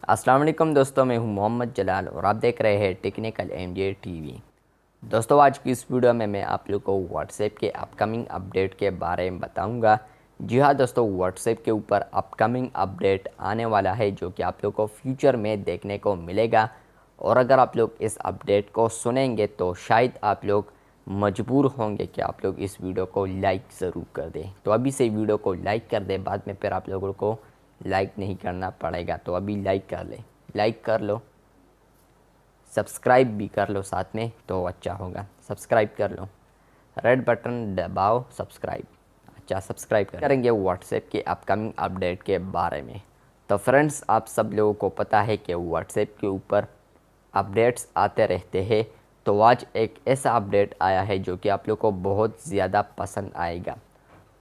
अस्सलाम वालेकुम दोस्तों, मैं हूं मोहम्मद जलाल और आप देख रहे हैं टेक्निकल एमजे टीवी। दोस्तों, आज की इस वीडियो में मैं आप लोग को व्हाट्सएप के अपकमिंग अपडेट के बारे में बताऊंगा। जी हाँ दोस्तों, व्हाट्सएप के ऊपर अपकमिंग अपडेट आने वाला है जो कि आप लोग को फ्यूचर में देखने को मिलेगा। और अगर आप लोग इस अपडेट को सुनेंगे तो शायद आप लोग मजबूर होंगे कि आप लोग इस वीडियो को लाइक ज़रूर कर दें। तो अभी से वीडियो को लाइक कर दें, बाद में फिर आप लोगों को लाइक नहीं करना पड़ेगा। तो अभी लाइक कर ले, लाइक कर लो, सब्सक्राइब भी कर लो साथ में तो अच्छा होगा। सब्सक्राइब कर लो, रेड बटन दबाओ, सब्सक्राइब। अच्छा, सब्सक्राइब करेंगे व्हाट्सएप के अपकमिंग अपडेट के बारे में। तो फ्रेंड्स, आप सब लोगों को पता है कि व्हाट्सएप के ऊपर अपडेट्स आते रहते हैं। तो आज एक ऐसा अपडेट आया है जो कि आप लोग को बहुत ज़्यादा पसंद आएगा।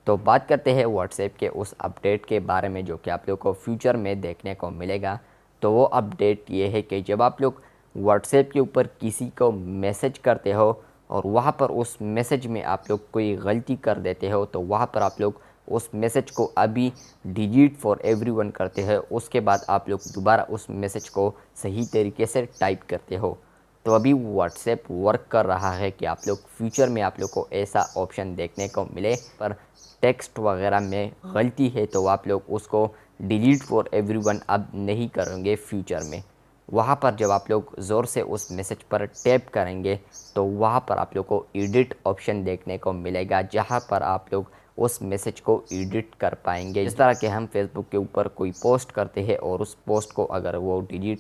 तो बात करते हैं व्हाट्सएप के उस अपडेट के बारे में जो कि आप लोग को फ्यूचर में देखने को मिलेगा। तो वो अपडेट ये है कि जब आप लोग व्हाट्सएप के ऊपर किसी को मैसेज करते हो और वहाँ पर उस मैसेज में आप लोग कोई गलती कर देते हो, तो वहाँ पर आप लोग उस मैसेज को अभी डिलीट फॉर एवरीवन करते हो। उसके बाद आप लोग दोबारा उस मैसेज को सही तरीके से टाइप करते हो। तो अभी व्हाट्सएप वर्क कर रहा है कि आप लोग फ्यूचर में आप लोग को ऐसा ऑप्शन देखने को मिले। पर टेक्स्ट वगैरह में गलती है तो आप लोग उसको डिलीट फॉर एवरीवन अब नहीं करेंगे फ्यूचर में। वहाँ पर जब आप लोग ज़ोर से उस मैसेज पर टैप करेंगे तो वहाँ पर आप लोग को एडिट ऑप्शन देखने को मिलेगा, जहाँ पर आप लोग उस मैसेज को एडिट कर पाएंगे। जिस तरह के हम फेसबुक के ऊपर कोई पोस्ट करते हैं और उस पोस्ट को अगर वो डिलीट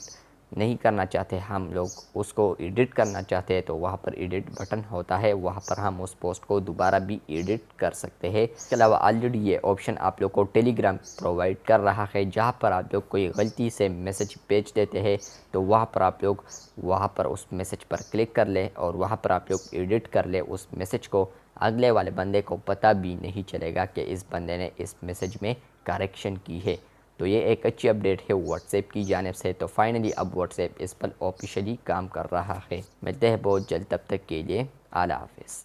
नहीं करना चाहते, हम लोग उसको एडिट करना चाहते हैं, तो वहाँ पर एडिट बटन होता है, वहाँ पर हम उस पोस्ट को दोबारा भी एडिट कर सकते हैं। इसके अलावा ऑलरेडी ये ऑप्शन आप लोग को टेलीग्राम प्रोवाइड कर रहा है, जहाँ पर आप लोग कोई गलती से मैसेज भेज देते हैं तो वहाँ पर आप लोग वहाँ पर उस मैसेज पर क्लिक कर ले और वहाँ पर आप लोग एडिट कर ले उस मैसेज को। अगले वाले बंदे को पता भी नहीं चलेगा कि इस बंदे ने इस मैसेज में करेक्शन की है। तो ये एक अच्छी अपडेट है व्हाट्सएप की जानिब से। तो फाइनली अब व्हाट्सएप इस पर ऑफिशियली काम कर रहा है। मिलते हैं बहुत जल्द, तब तक के लिए आला हाफिज़।